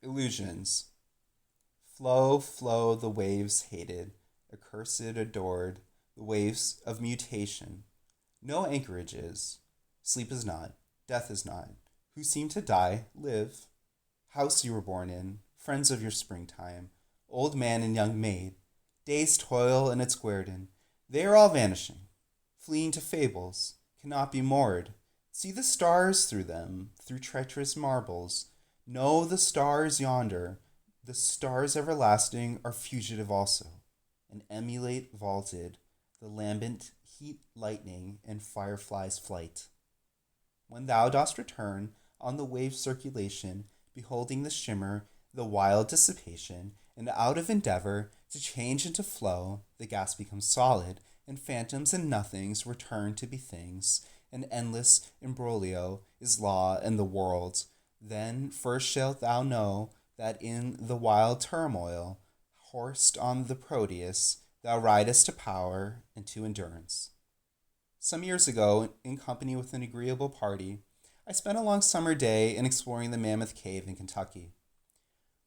Illusions. Flow, flow, the waves hated, accursed, adored, the waves of mutation. No anchorage is. Sleep is not. Death is not. Who seem to die, live. House you were born in, friends of your springtime, old man and young maid, day's toil and its guerdon, they are all vanishing, fleeing to fables, cannot be moored. See the stars through them, through treacherous marbles. Know the stars yonder, the stars everlasting are fugitive also, and emulate vaulted the lambent heat lightning and firefly's flight. When thou dost return on the wave circulation, beholding the shimmer, the wild dissipation, and out of endeavor to change into flow, the gas becomes solid, and phantoms and nothings return to be things, and endless imbroglio is law and the world. Then first shalt thou know that in the wild turmoil, horsed on the Proteus, thou ridest to power and to endurance. Some years ago, in company with an agreeable party, I spent a long summer day in exploring the Mammoth Cave in Kentucky.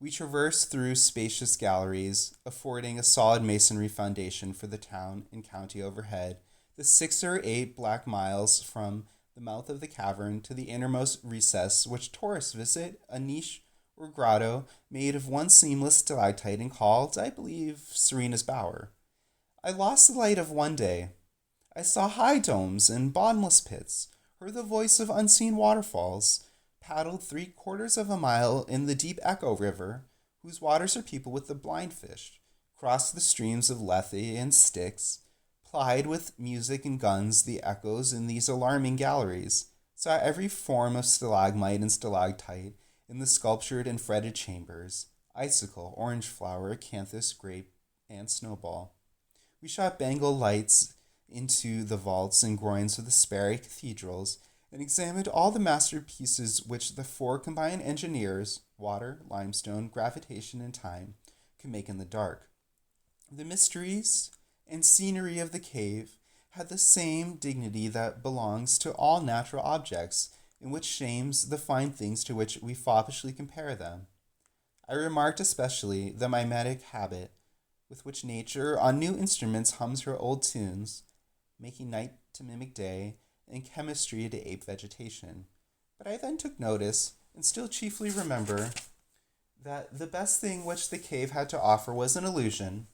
We traversed through spacious galleries, affording a solid masonry foundation for the town and county overhead, the 6 or 8 black miles from the mouth of the cavern to the innermost recess, which tourists visit, a niche or grotto made of one seamless stalactite and called, I believe, Serena's Bower. I lost the light of one day. I saw high domes and bottomless pits, heard the voice of unseen waterfalls, paddled 3/4 of a mile in the deep Echo River, whose waters are peopled with the blind fish, crossed the streams of Lethe and Styx, plied with music and guns the echoes in these alarming galleries, saw every form of stalagmite and stalactite in the sculptured and fretted chambers, icicle, orange flower, acanthus, grape, and snowball. We shot Bengal lights into the vaults and groins of the Sperry cathedrals, and examined all the masterpieces which the 4 combined engineers, water, limestone, gravitation, and time, could make in the dark. The mysteries and scenery of the cave had the same dignity that belongs to all natural objects, and which shames the fine things to which we foppishly compare them. I remarked especially the mimetic habit with which nature on new instruments hums her old tunes, making night to mimic day, and chemistry to ape vegetation. But I then took notice, and still chiefly remember, that the best thing which the cave had to offer was an illusion.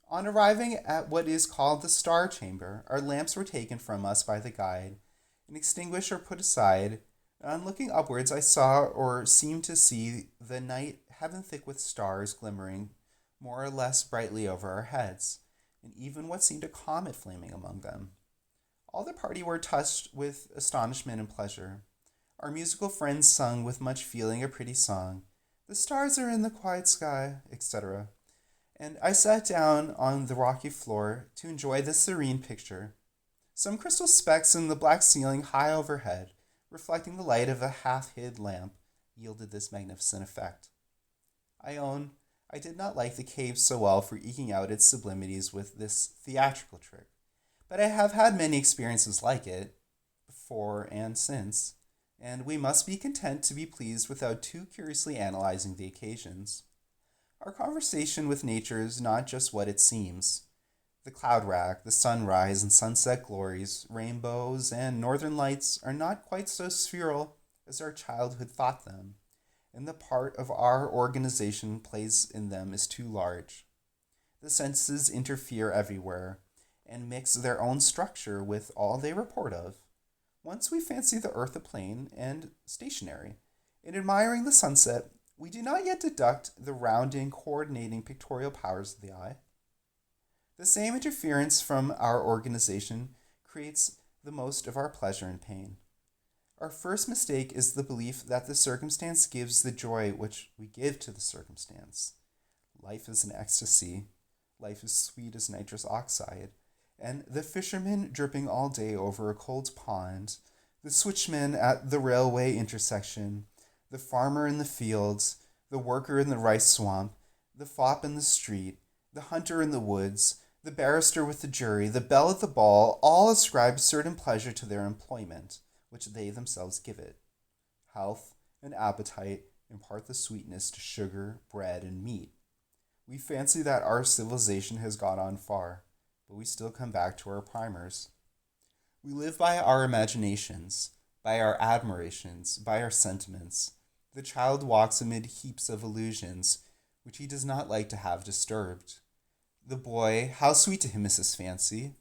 On arriving at what is called the Star Chamber, our lamps were taken from us by the guide, and extinguished or put aside, and on looking upwards I saw or seemed to see the night heaven thick with stars glimmering more or less brightly over our heads, and even what seemed a comet flaming among them. All the party were touched with astonishment and pleasure. Our musical friends sung with much feeling a pretty song, "The stars are in the quiet sky," etc., and I sat down on the rocky floor to enjoy this serene picture. Some crystal specks in the black ceiling high overhead, reflecting the light of a half-hid lamp, yielded this magnificent effect. I own I did not like the cave so well for eking out its sublimities with this theatrical trick, but I have had many experiences like it, before and since, and we must be content to be pleased without too curiously analyzing the occasions. Our conversation with nature is not just what it seems. The cloud rack, the sunrise and sunset glories, rainbows, and northern lights are not quite so spheral as our childhood thought them, and the part of our organization plays in them is too large. The senses interfere everywhere, and mix their own structure with all they report of. Once we fancy the earth a plane and stationary. In admiring the sunset, we do not yet deduct the rounding, coordinating pictorial powers of the eye. The same interference from our organization creates the most of our pleasure and pain. Our first mistake is the belief that the circumstance gives the joy which we give to the circumstance. Life is an ecstasy. Life is sweet as nitrous oxide. And the fisherman dripping all day over a cold pond, the switchman at the railway intersection, the farmer in the fields, the worker in the rice swamp, the fop in the street, the hunter in the woods, the barrister with the jury, the belle at the ball, all ascribe certain pleasure to their employment, which they themselves give it. Health and appetite impart the sweetness to sugar, bread, and meat. We fancy that our civilization has got on far, but we still come back to our primers. We live by our imaginations, by our admirations, by our sentiments. The child walks amid heaps of illusions, which he does not like to have disturbed. The boy, how sweet to him is his fancy!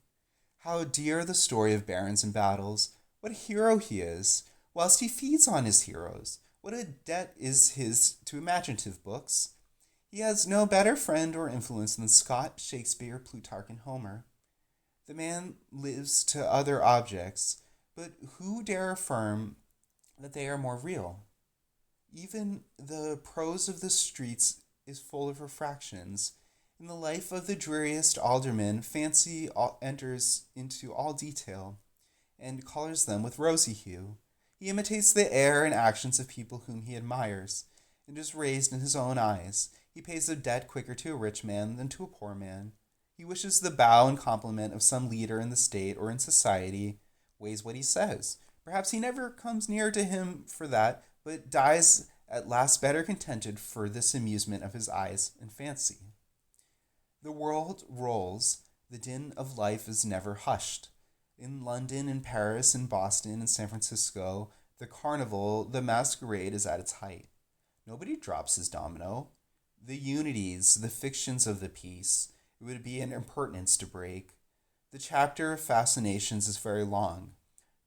How dear the story of barons and battles! What a hero he is, whilst he feeds on his heroes! What a debt is his to imaginative books! He has no better friend or influence than Scott, Shakespeare, Plutarch, and Homer. The man lives to other objects, but who dare affirm that they are more real? Even the prose of the streets is full of refractions. In the life of the dreariest alderman, fancy enters into all detail, and colours them with rosy hue. He imitates the air and actions of people whom he admires, and is raised in his own eyes. He pays a debt quicker to a rich man than to a poor man. He wishes the bow and compliment of some leader in the state or in society, weighs what he says. Perhaps he never comes near to him for that, but dies at last better contented for this amusement of his eyes and fancy. The world rolls, the din of life is never hushed. In London, in Paris, in Boston, in San Francisco, the carnival, the masquerade is at its height. Nobody drops his domino. The unities, the fictions of the piece, it would be an impertinence to break. The chapter of fascinations is very long.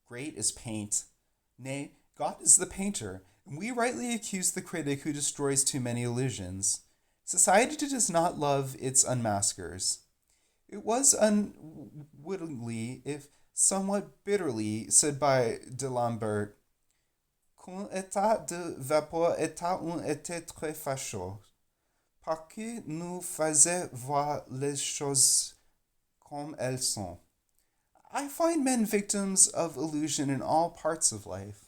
Great is paint. Nay, God is the painter, and we rightly accuse the critic who destroys too many illusions. Society does not love its unmaskers. It was unwittingly, if somewhat bitterly, said by D'Alembert, qu'un état de vapeur était un été très fâcheux, parce que nous faisait voir les choses comme elles sont. I find men victims of illusion in all parts of life.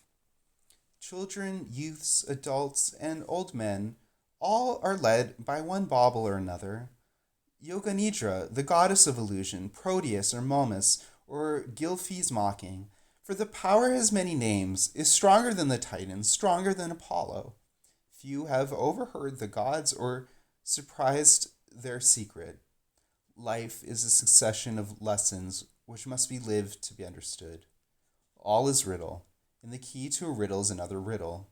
Children, youths, adults, and old men all are led by one bauble or another. Yoganidra, the goddess of illusion, Proteus or Momus, or Gilfie's mocking, for the power has many names, is stronger than the Titans, stronger than Apollo. Few have overheard the gods or surprised their secret. Life is a succession of lessons which must be lived to be understood. All is riddle, and the key to a riddle is another riddle.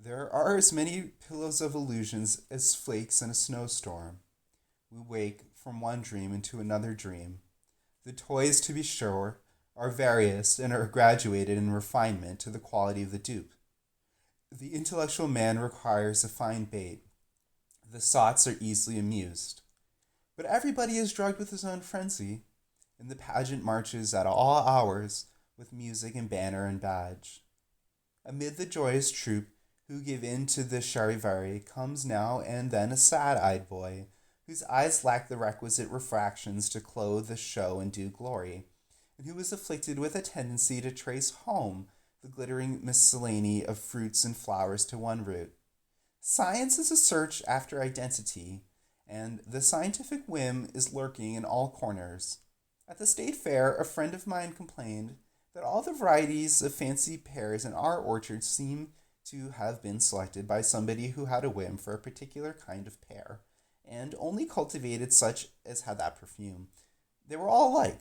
There are as many pillows of illusions as flakes in a snowstorm. We wake from one dream into another dream. The toys, to be sure, are various and are graduated in refinement to the quality of the dupe. The intellectual man requires a fine bait. The sots are easily amused. But everybody is drugged with his own frenzy, and the pageant marches at all hours with music and banner and badge. Amid the joyous troop who give in to the charivari comes now and then a sad-eyed boy, whose eyes lack the requisite refractions to clothe the show and do glory, and who is afflicted with a tendency to trace home the glittering miscellany of fruits and flowers to one root. Science is a search after identity, and the scientific whim is lurking in all corners. At the state fair, a friend of mine complained that all the varieties of fancy pears in our orchard seem to have been selected by somebody who had a whim for a particular kind of pear, and only cultivated such as had that perfume. They were all alike.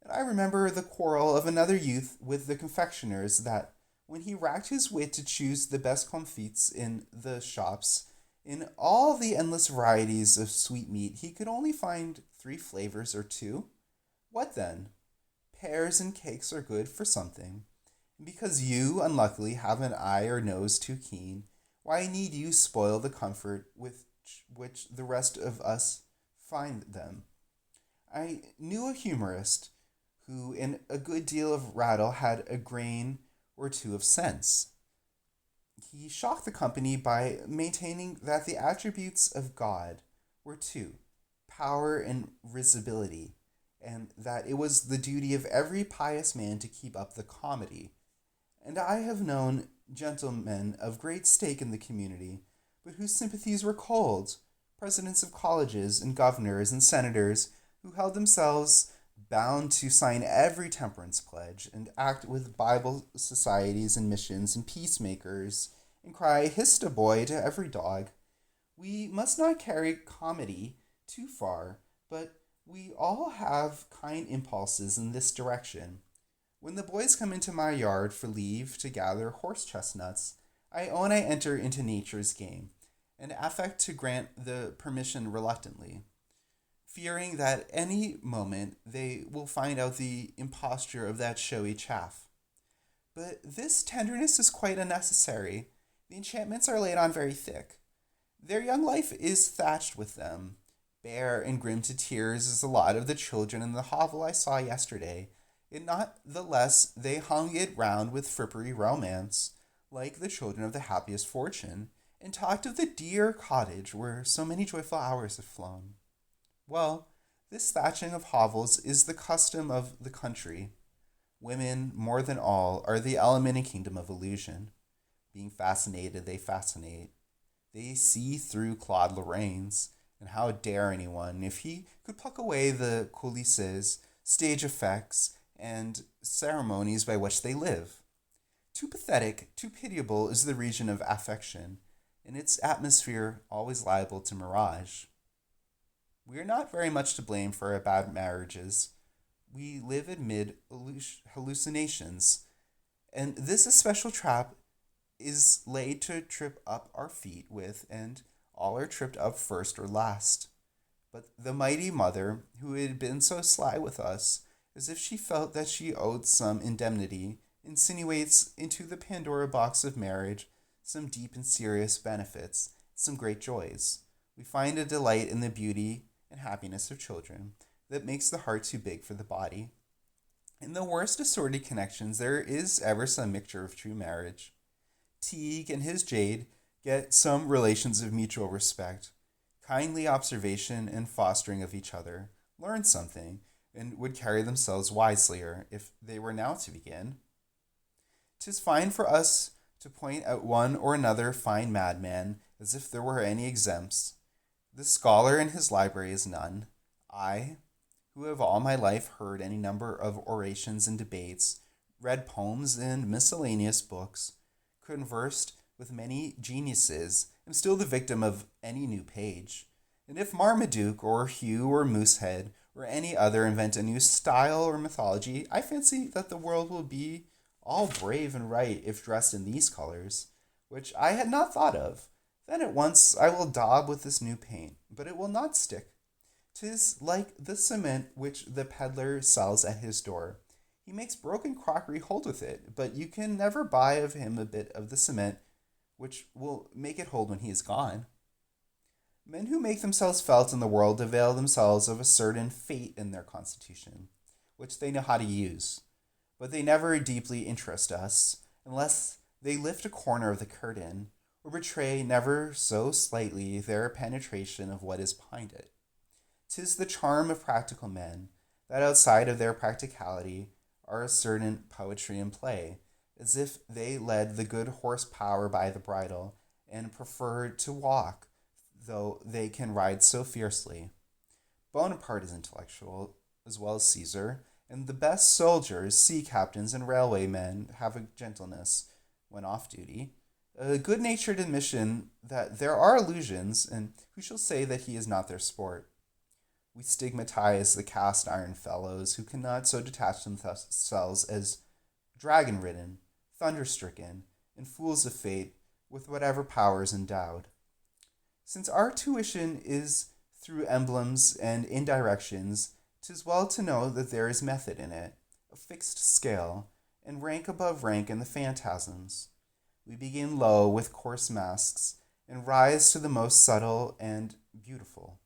And I remember the quarrel of another youth with the confectioners that, when he racked his wit to choose the best comfits in the shops, in all the endless varieties of sweetmeat, he could only find 3 flavors or 2. What then? Pears and cakes are good for something. And because you, unluckily, have an eye or nose too keen, why need you spoil the comfort with which the rest of us find them? I knew a humorist who, in a good deal of rattle, had a grain or 2 of sense. He shocked the company by maintaining that the attributes of God were 2, power and risibility, and that it was the duty of every pious man to keep up the comedy. And I have known gentlemen of great stake in the community, but whose sympathies were cold, presidents of colleges and governors and senators who held themselves bound to sign every temperance pledge and act with Bible societies and missions and peacemakers and cry hist a boy to every dog. We must not carry comedy too far, but we all have kind impulses in this direction. When the boys come into my yard for leave to gather horse chestnuts, I own I enter into nature's game, and affect to grant the permission reluctantly, fearing that any moment they will find out the imposture of that showy chaff. But this tenderness is quite unnecessary. The enchantments are laid on very thick. Their young life is thatched with them. Bare and grim to tears is the lot of the children in the hovel I saw yesterday, yet not the less they hung it round with frippery romance, like the children of the happiest fortune, and talked of the dear cottage where so many joyful hours had flown. Well, this thatching of hovels is the custom of the country. Women, more than all, are the element and kingdom of illusion. Being fascinated, they fascinate. They see through Claude Lorraine's, and how dare anyone, if he could pluck away the coulisses, stage effects, and ceremonies by which they live. Too pathetic, too pitiable is the region of affection, and its atmosphere always liable to mirage. We are not very much to blame for our bad marriages. We live amid hallucinations, and this especial trap is laid to trip up our feet with, and all are tripped up first or last. But the mighty mother, who had been so sly with us, as if she felt that she owed some indemnity, insinuates into the Pandora box of marriage some deep and serious benefits, some great joys. We find a delight in the beauty and happiness of children that makes the heart too big for the body. In the worst assorted connections, there is ever some mixture of true marriage. Teague and his jade get some relations of mutual respect, kindly observation and fostering of each other, learn something, and would carry themselves wiselier if they were now to begin. 'Tis fine for us to point out one or another fine madman as if there were any exempts. The scholar in his library is none. I, who have all my life heard any number of orations and debates, read poems and miscellaneous books, conversed with many geniuses, am still the victim of any new page. And if Marmaduke or Hugh or Moosehead or any other invent a new style or mythology, I fancy that the world will be all brave and right if dressed in these colors, which I had not thought of. Then at once I will daub with this new paint, but it will not stick. 'Tis like the cement which the peddler sells at his door. He makes broken crockery hold with it, but you can never buy of him a bit of the cement which will make it hold when he is gone. Men who make themselves felt in the world avail themselves of a certain fate in their constitution, which they know how to use, but they never deeply interest us, unless they lift a corner of the curtain, or betray never so slightly their penetration of what is behind it. 'Tis the charm of practical men, that outside of their practicality are a certain poetry and play, as if they led the good horse power by the bridle, and preferred to walk, though they can ride so fiercely. Bonaparte is intellectual, as well as Caesar, and the best soldiers, sea captains, and railway men have a gentleness, when off duty, a good-natured admission that there are illusions, and who shall say that he is not their sport? We stigmatize the cast-iron fellows who cannot so detach themselves as dragon-ridden, thunder-stricken, and fools of fate with whatever power is endowed. Since our tuition is through emblems and indirections, 'tis well to know that there is method in it, a fixed scale, and rank above rank in the phantasms. We begin low with coarse masks, and rise to the most subtle and beautiful.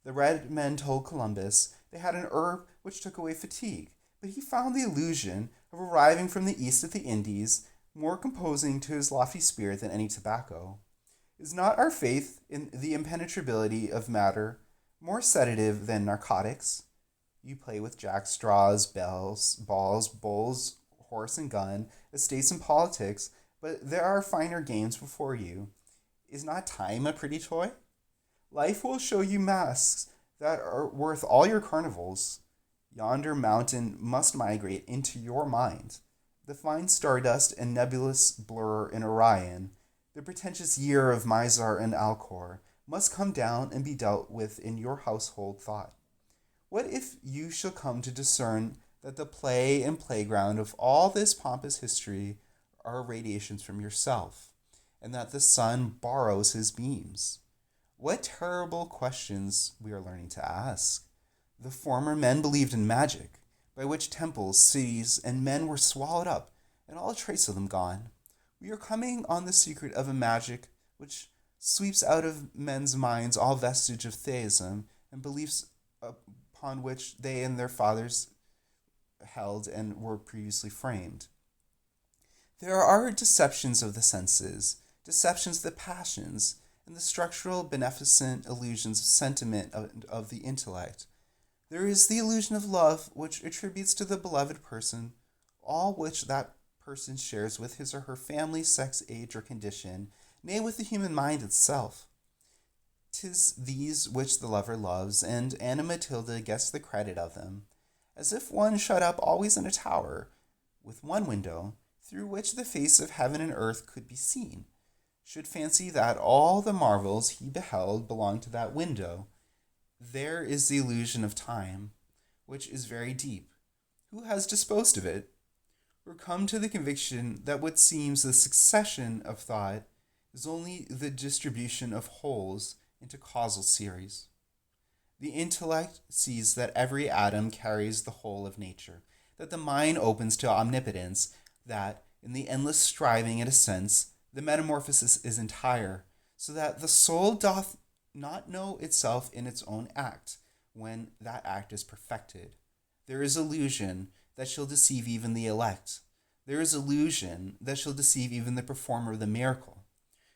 The red men told Columbus they had an herb which took away fatigue, but he found the illusion of arriving from the east of the Indies more composing to his lofty spirit than any tobacco. Is not our faith in the impenetrability of matter more sedative than narcotics? You play with jackstraws, bells, balls, bowls, horse and gun, estates and politics, but there are finer games before you. Is not time a pretty toy? Life will show you masks that are worth all your carnivals. Yonder mountain must migrate into your mind. The fine stardust and nebulous blur in Orion The pretentious year of Mizar and Alcor must come down and be dealt with in your household thought. What if you shall come to discern that the play and playground of all this pompous history are radiations from yourself, and that the sun borrows his beams? What terrible questions we are learning to ask. The former men believed in magic, by which temples, cities, and men were swallowed up, and all trace of them gone. We are coming on the secret of a magic which sweeps out of men's minds all vestige of theism and beliefs upon which they and their fathers held and were previously framed. There are deceptions of the senses, deceptions of the passions, and the structural beneficent illusions of sentiment of the intellect. There is the illusion of love, which attributes to the beloved person all which that person shares with his or her family, sex, age, or condition, nay, with the human mind itself. 'Tis these which the lover loves, and Anna Matilda gets the credit of them, as if one shut up always in a tower, with one window, through which the face of heaven and earth could be seen, should fancy that all the marvels he beheld belonged to that window. There is the illusion of time, which is very deep. Who has disposed of it? Or come to the conviction that what seems the succession of thought is only the distribution of wholes into causal series. The intellect sees that every atom carries the whole of nature, that the mind opens to omnipotence, that, in the endless striving it ascends, the metamorphosis is entire, so that the soul doth not know itself in its own act, when that act is perfected. There is illusion that shall deceive even the elect. There is illusion that shall deceive even the performer of the miracle.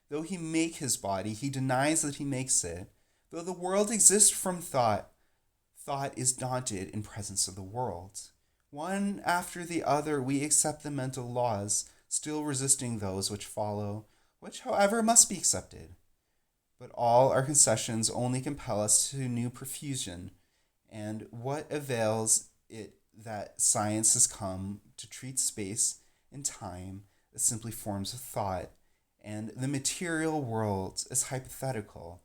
Though he make his body, he denies that he makes it. Though the world exists from thought, thought is daunted in presence of the world. One after the other we accept the mental laws, still resisting those which follow, which, however, must be accepted. But all our concessions only compel us to new profusion, and what avails it that science has come to treat space and time as simply forms of thought, and the material world as hypothetical,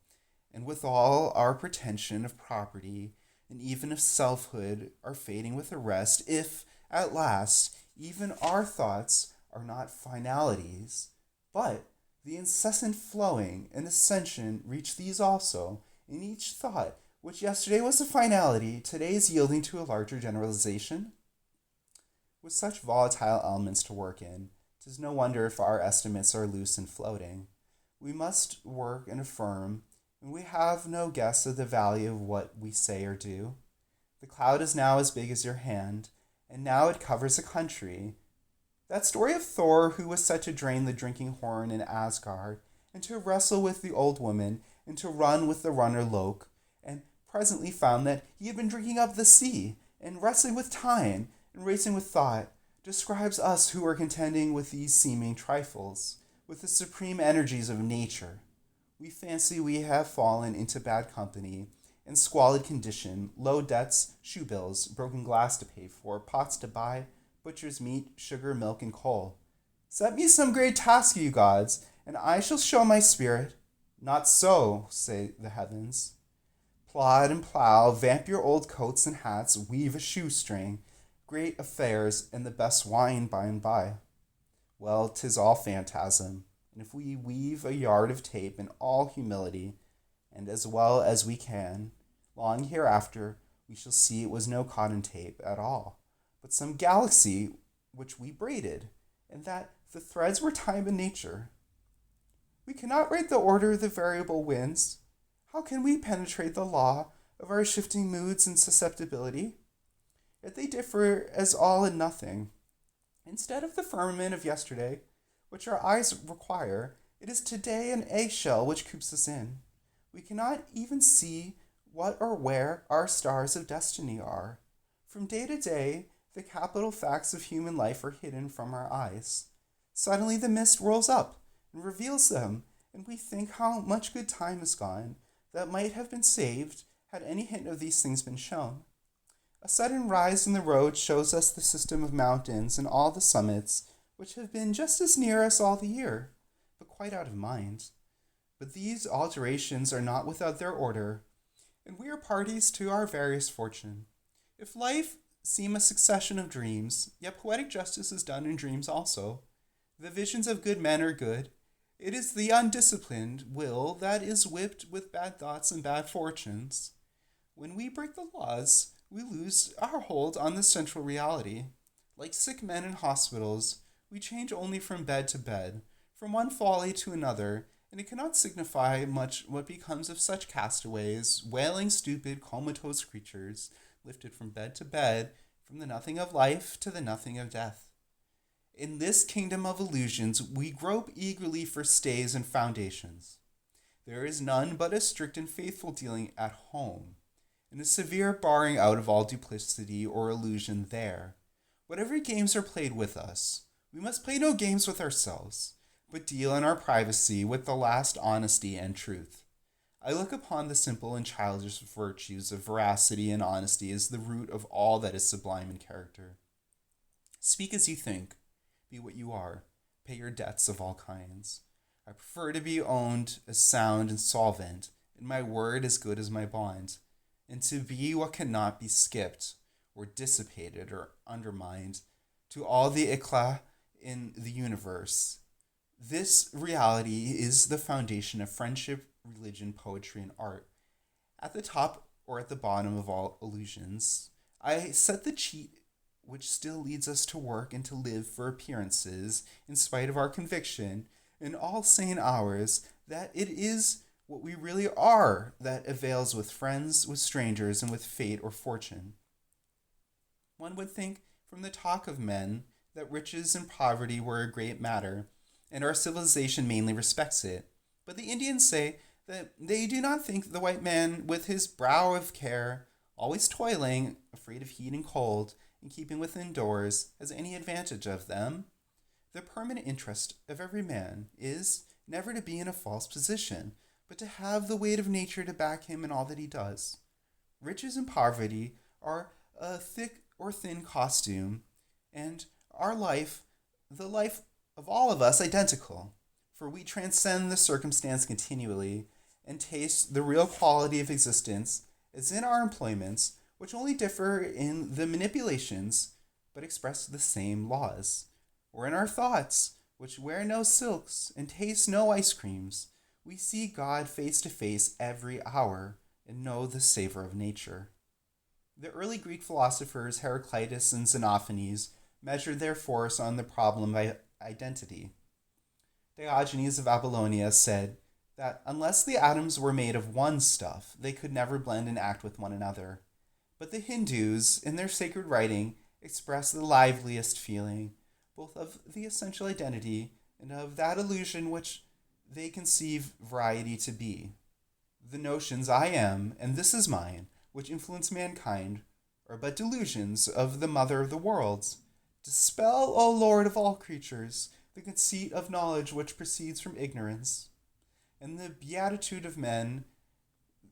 and with all our pretension of property and even of selfhood are fading with the rest, if, at last, even our thoughts are not finalities, but the incessant flowing and ascension reach these also, in each thought, which yesterday was a finality, today is yielding to a larger generalization? With such volatile elements to work in, 'tis no wonder if our estimates are loose and floating. We must work and affirm, and we have no guess of the value of what we say or do. The cloud is now as big as your hand, and now it covers a country. That story of Thor who was set to drain the drinking horn in Asgard, and to wrestle with the old woman, and to run with the runner Loke, and presently found that he had been drinking up the sea, and wrestling with time, and racing with thought, describes us who are contending with these seeming trifles, with the supreme energies of nature. We fancy we have fallen into bad company, and squalid condition, low debts, shoe bills, broken glass to pay for, pots to buy, butcher's meat, sugar, milk, and coal. Set me some great task, you gods, and I shall show my spirit. Not so, say the heavens. Plod and plow, vamp your old coats and hats, weave a shoestring, great affairs, and the best wine by and by. Well, 'tis all phantasm, and if we weave a yard of tape in all humility, and as well as we can, long hereafter we shall see it was no cotton tape at all, but some galaxy which we braided, and that the threads were time and nature. We cannot write the order of the variable winds. How can we penetrate the law of our shifting moods and susceptibility? Yet they differ as all in nothing. Instead of the firmament of yesterday, which our eyes require, it is today an eggshell which coops us in. We cannot even see what or where our stars of destiny are. From day to day, the capital facts of human life are hidden from our eyes. Suddenly the mist rolls up and reveals them, and we think how much good time is gone that might have been saved had any hint of these things been shown. A sudden rise in the road shows us the system of mountains and all the summits, which have been just as near us all the year. but quite out of mind. But these alterations are not without their order, and we are parties to our various fortune. If life seem a succession of dreams, yet poetic justice is done in dreams also. The visions of good men are good. It is the undisciplined will that is whipped with bad thoughts and bad fortunes. When we break the laws, we lose our hold on the central reality. Like sick men in hospitals, we change only from bed to bed, from one folly to another, and it cannot signify much what becomes of such castaways, wailing, stupid, comatose creatures, lifted from bed to bed, from the nothing of life to the nothing of death. In this kingdom of illusions, we grope eagerly for stays and foundations. There is none but a strict and faithful dealing at home, and a severe barring out of all duplicity or illusion there. Whatever games are played with us, we must play no games with ourselves, but deal in our privacy with the last honesty and truth. I look upon the simple and childish virtues of veracity and honesty as the root of all that is sublime in character. Speak as you think, be what you are, pay your debts of all kinds. I prefer to be owned as sound and solvent, and my word as good as my bond, and to be what cannot be skipped, or dissipated, or undermined, to all the eclat in the universe. This reality is the foundation of friendship, religion, poetry, and art. At the top or at the bottom of all illusions, I set the cheat which still leads us to work and to live for appearances, in spite of our conviction, in all sane hours, that it is what we really are that avails with friends, with strangers, and with fate or fortune. One would think, from the talk of men, that riches and poverty were a great matter, and our civilization mainly respects it. But the Indians say that they do not think the white man, with his brow of care, always toiling, afraid of heat and cold, and keeping within doors, has any advantage of them. The permanent interest of every man is never to be in a false position, but to have the weight of nature to back him in all that he does. Riches and poverty are a thick or thin costume, and our life, the life of all of us, identical, for we transcend the circumstance continually, and taste the real quality of existence as in our employments, which only differ in the manipulations, but express the same laws, or in our thoughts, which wear no silks and taste no ice creams. We see God face to face every hour and know the savor of nature. The early Greek philosophers Heraclitus and Xenophanes measured their force on the problem of identity. Diogenes of Apollonia said that unless the atoms were made of one stuff, they could never blend and act with one another. But the Hindus, in their sacred writing, express the liveliest feeling, both of the essential identity and of that illusion which they conceive variety to be. The notions I am, and this is mine, which influence mankind, are but delusions of the mother of the worlds. Dispel, O Lord of all creatures, the conceit of knowledge which proceeds from ignorance, and the beatitude of men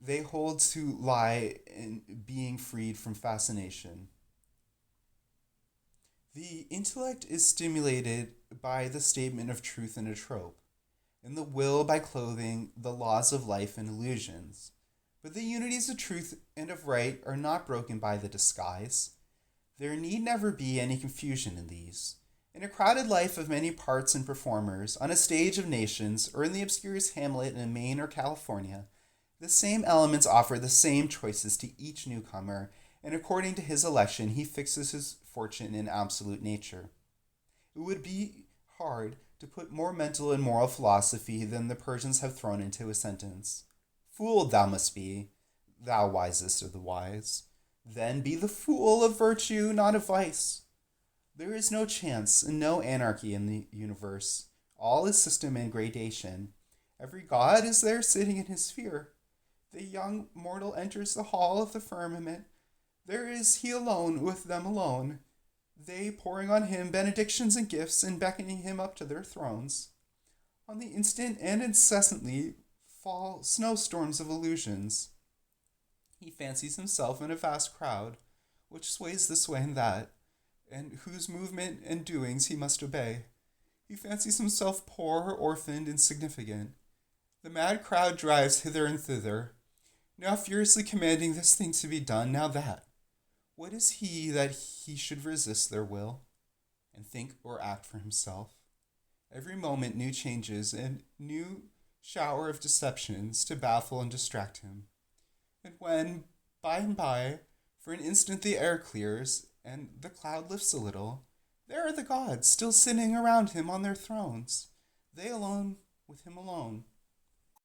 they hold to lie in being freed from fascination. The intellect is stimulated by the statement of truth in a trope, and the will by clothing the laws of life in illusions. But the unities of truth and of right are not broken by the disguise. There need never be any confusion in these. In a crowded life of many parts and performers, on a stage of nations, or in the obscurest hamlet in Maine or California, the same elements offer the same choices to each newcomer, and according to his election, he fixes his fortune in absolute nature. It would be hard to put more mental and moral philosophy than the Persians have thrown into a sentence. Fool thou must be, thou wisest of the wise. Then be the fool of virtue, not of vice. There is no chance and no anarchy in the universe. All is system and gradation. Every god is there sitting in his sphere. The young mortal enters the hall of the firmament. There is he alone with them alone, they pouring on him benedictions and gifts and beckoning him up to their thrones. On the instant and incessantly fall snowstorms of illusions. He fancies himself in a vast crowd, which sways this way and that, and whose movement and doings he must obey. He fancies himself poor, orphaned, insignificant. The mad crowd drives hither and thither, now furiously commanding this thing to be done, now that. What is he that he should resist their will, and think or act for himself? Every moment new changes and new shower of deceptions to baffle and distract him. And when, by and by, for an instant the air clears, and the cloud lifts a little, there are the gods still sitting around him on their thrones, they alone with him alone,